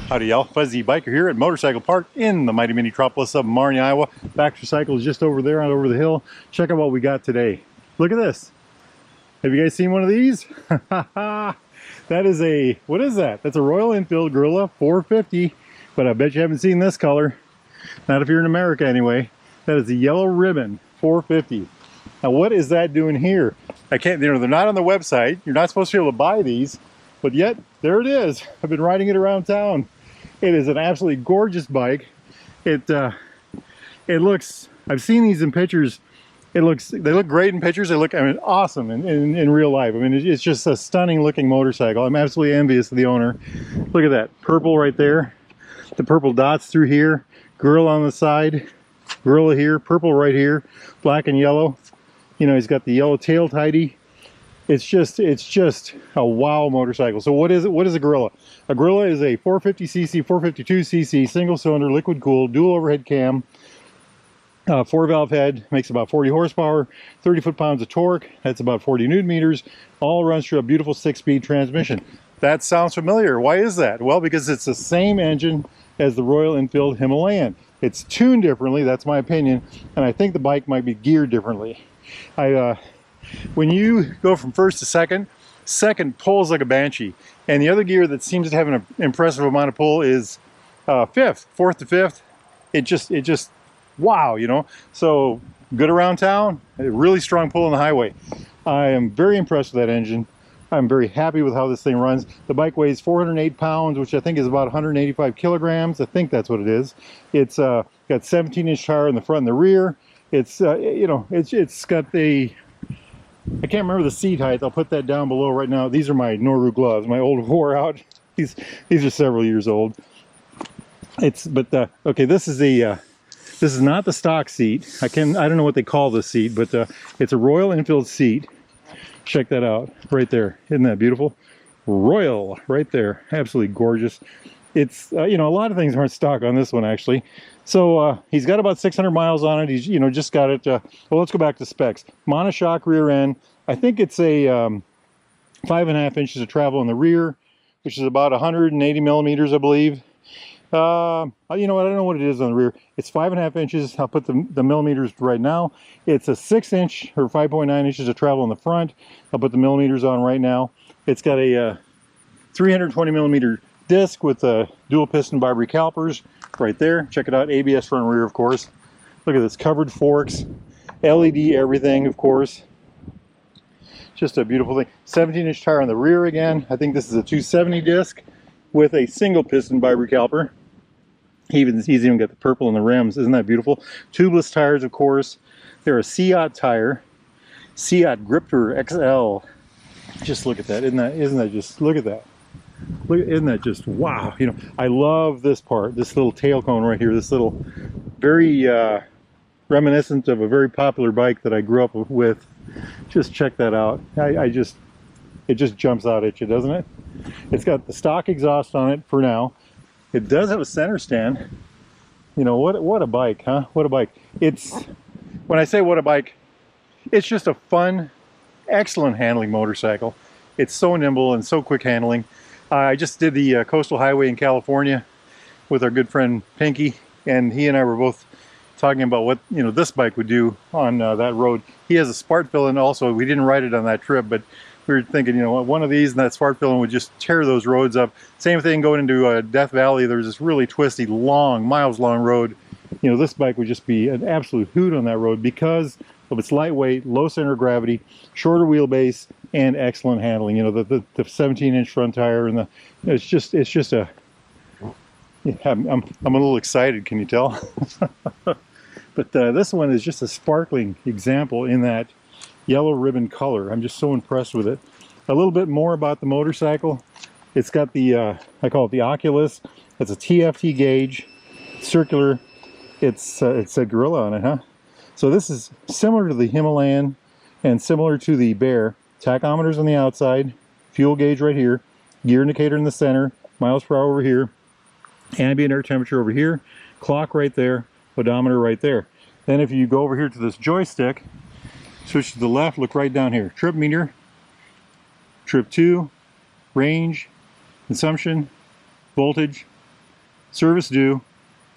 Howdy y'all, Fuzzy Biker here at Motorcycle Park in the mighty metropolis of Marnie, Iowa. Baxter Cycle is just over there, on over the hill. Check out what we got today. Look at this. Have you guys seen one of these? That is a, what is that? That's a Royal Enfield Guerrilla 450, but I bet you haven't seen this color. Not if you're in America anyway. That is a yellow ribbon 450. Now what is that doing here? I can't, they're not on the website. You're not supposed to be able to buy these, but yet there it is. I've been riding it around town. It is an absolutely gorgeous bike. It looks, I've seen these in pictures. They look great in pictures. They look, I mean, awesome in real life. I mean, it's just a stunning looking motorcycle. I'm absolutely envious of the owner. Look at that, purple right there. The purple dots through here. Guerrilla on the side. Guerrilla here, purple right here, black and yellow. You know, he's got the yellow tail tidy. It's just a wow motorcycle. So what is it? What is a Guerrilla? A Guerrilla is a 450cc, 452cc, single cylinder, liquid cooled, dual overhead cam, 4-valve head, makes about 40 horsepower, 30 foot-pounds of torque. That's about 40 newton meters. All runs through a beautiful 6-speed transmission. That sounds familiar. Why is that? Well, because it's the same engine as the Royal Enfield Himalayan. It's tuned differently, that's my opinion, and I think the bike might be geared differently. When you go from first to second, second pulls like a banshee, and the other gear that seems to have an impressive amount of pull is fifth, fourth to fifth. It just wow, you know. So good around town, a really strong pull on the highway. I am very impressed with that engine. I'm very happy with how this thing runs. The bike weighs 408 pounds, which I think is about 185 kilograms. I think that's what it is. It's got 17-inch tire in the front and the rear. It's you know, it's got the, I can't remember the seat height. I'll put that down below right now. These are my Noru gloves, my old wore out. These are several years old. Okay, this is not the stock seat. I don't know what they call this seat, but it's a Royal Enfield seat. Check that out right there. Isn't that beautiful? Royal right there. Absolutely gorgeous. It's you know, a lot of things aren't stock on this one actually. So he's got about 600 miles on it. He's, you know, just got it. Well, let's go back to specs. Monoshock rear end. I think it's a 5.5 inches of travel in the rear, which is about 180 millimeters, I believe. You know what? I don't know what it is on the rear. It's 5.5 inches. I'll put the millimeters right now. It's a 6-inch or 5.9 inches of travel in the front. I'll put the millimeters on right now. It's got a 320 millimeter disc with dual piston Barbary calipers right there. Check it out. ABS front and rear, of course. Look at this, covered forks, LED everything, of course. Just a beautiful thing. 17-inch tire on the rear again. I think this is a 270 disc with a single piston Barbary caliper. He's even got the purple in the rims. Isn't that beautiful? Tubeless tires, of course. They're a Seat tire, Seat Gripper XL. Just look at that. Isn't that just, look at that. Look, isn't that just wow? You know, I love this part, this little tail cone right here, this little, very reminiscent of a very popular bike that I grew up with. Just check that out. It just jumps out at you, doesn't it? It's got the stock exhaust on it for now. It does have a center stand. You know, what a bike, huh? What a bike. It's, when I say what a bike, it's just a fun, excellent handling motorcycle. It's so nimble and so quick handling. I just did the coastal highway in California with our good friend Pinky, and he and I were both talking about what, you know, this bike would do on that road. He has a Spark Villain also. We didn't ride it on that trip, but we were thinking, you know, one of these and that Spark Villain would just tear those roads up. Same thing going into Death Valley. There's this really twisty, long, miles long road. You know, this bike would just be an absolute hoot on that road because of its lightweight, low center of gravity, shorter wheelbase, and excellent handling. You know, the 17-inch front tire, and it's just a. Yeah, I'm a little excited. Can you tell? But this one is just a sparkling example in that yellow ribbon color. I'm just so impressed with it. A little bit more about the motorcycle. It's got the I call it the Oculus. It's a TFT gauge, circular. It's a Guerrilla on it, huh? So this is similar to the Himalayan and similar to the Bear. Tachometers on the outside, fuel gauge right here, gear indicator in the center, miles per hour over here, ambient air temperature over here, clock right there, odometer right there. Then if you go over here to this joystick, switch to the left, look right down here. Trip meter, trip 2, range, consumption, voltage, service due,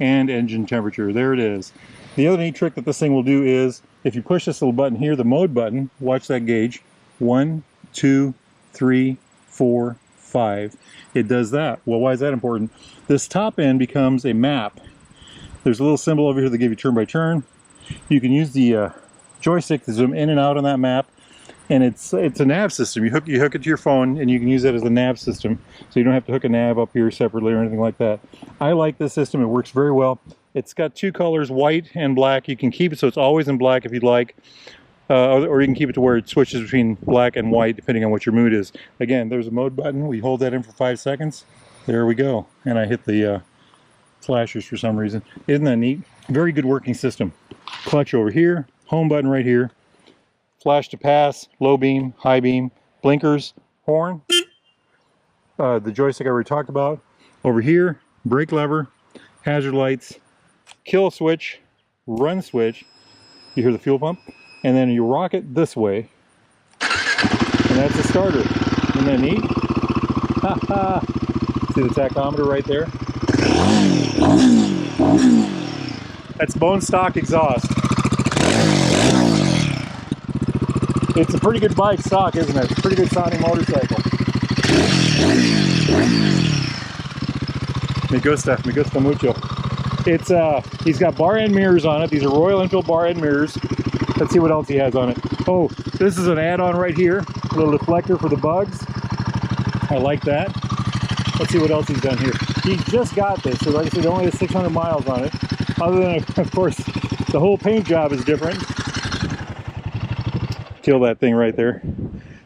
and engine temperature. There it is. The other neat trick that this thing will do is, if you push this little button here, the mode button, watch that gauge, 1, 2, 3, 4, 5. It does that. Well, why is that important? This top end becomes a map. There's a little symbol over here that gives you turn by turn. You can use the joystick to zoom in and out on that map, and it's a nav system. You hook it to your phone, and you can use that as a nav system, so you don't have to hook a nav up here separately or anything like that. I like this system. It works very well. It's got two colors, white and black. You can keep it so it's always in black if you'd like, or you can keep it to where it switches between black and white depending on what your mood is. Again, there's a mode button. We hold that in for 5 seconds. There we go. And I hit the flashers for some reason. Isn't that neat? Very good working system. Clutch over here, home button right here, flash to pass, low beam, high beam, blinkers, horn, the joystick I already talked about. Over here, brake lever, hazard lights, kill switch, run switch. You hear the fuel pump, and then you rock it this way, and that's the starter. Isn't that neat? See the tachometer right there? That's bone stock exhaust. It's a pretty good bike stock, isn't it? It's a pretty good sounding motorcycle. Me gusta mucho. It's he's got bar end mirrors on it. These are Royal Enfield bar end mirrors. Let's see what else he has on it. Oh, this is an add-on right here. A little deflector for the bugs. I like that. Let's see what else he's done here. He just got this, so like I said, it only has 600 miles on it. Other than, of course, the whole paint job is different. Kill that thing right there.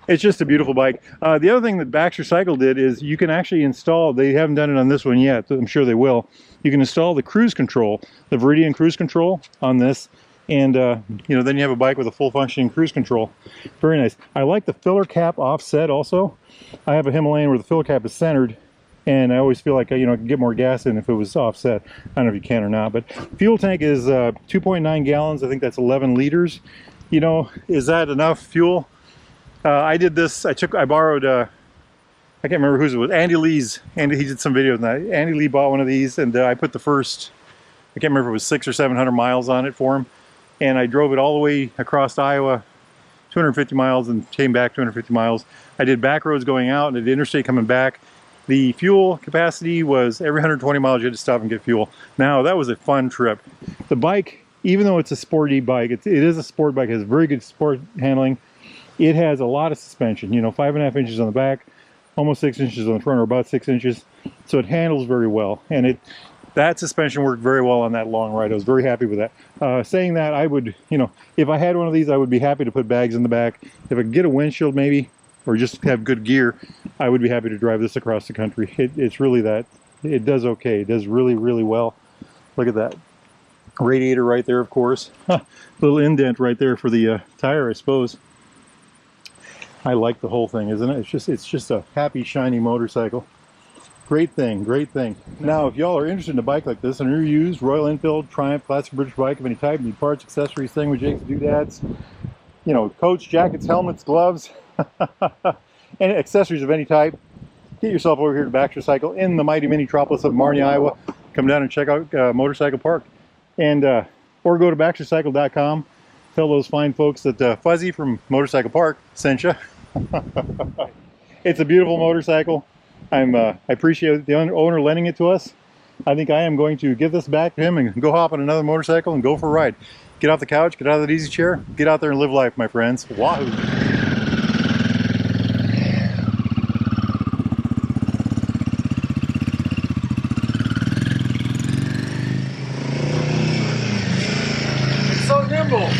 It's just a beautiful bike. The other thing that Baxter Cycle did is you can actually install, they haven't done it on this one yet, I'm sure they will. You can install the cruise control, the Viridian cruise control on this, and you know, then you have a bike with a full functioning cruise control. Very nice. I like the filler cap offset also. I have a Himalayan where the filler cap is centered, and I always feel like, you know, I could get more gas in if it was offset. I don't know if you can or not, but fuel tank is 2.9 gallons. I think that's 11 liters. You know, is that enough fuel? I did this, I borrowed, I can't remember whose it was, Andy Lee's. Andy, he did some videos on that. Andy Lee bought one of these, and I put the first, I can't remember if it was 600 or 700 miles on it for him. And I drove it all the way across Iowa, 250 miles, and came back 250 miles. I did back roads going out and did interstate coming back. The fuel capacity was every 120 miles you had to stop and get fuel. Now, that was a fun trip. The bike, even though it's a sporty bike, it is a sport bike, it has very good sport handling. It has a lot of suspension, you know, 5.5 inches on the back, almost 6 inches on the front, or about 6 inches. So it handles very well. And that suspension worked very well on that long ride. I was very happy with that. Saying that, I would, you know, if I had one of these, I would be happy to put bags in the back. If I could get a windshield maybe, or just have good gear, I would be happy to drive this across the country. It's really that. It does okay. It does really, really well. Look at that. Radiator right there, of course. Little indent right there for the tire, I suppose. I like the whole thing, isn't it? It's just a happy, shiny motorcycle. Great thing, great thing. Now, if y'all are interested in a bike like this, and you're used Royal Enfield, Triumph, classic British bike of any type, need parts, accessories, thingamajiggies, doodads, you know, coats, jackets, helmets, gloves, and accessories of any type, get yourself over here to Baxter Cycle in the mighty mini-tropolis of Marnie, Iowa. Come down and check out Motorcycle Park, and or go to baxtercycle.com. Tell those fine folks that Fuzzy from Motorcycle Park sent you. It's a beautiful motorcycle. I appreciate the owner lending it to us. I think I am going to give this back to him and go hop on another motorcycle and go for a ride. Get off the couch, get out of that easy chair, get out there and live life, my friends. Wahoo! It's so nimble.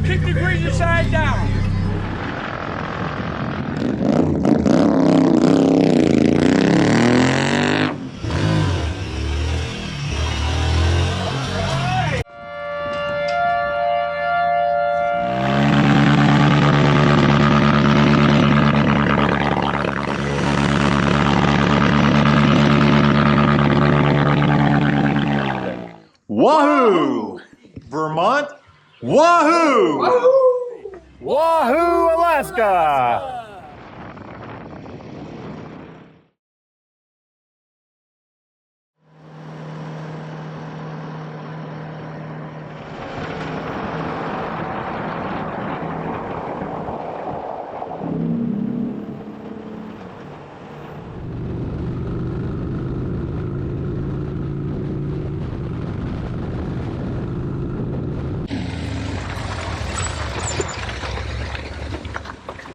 Kick the greaser side down. Wahoo! Vermont, Wahoo! Wahoo, Alaska!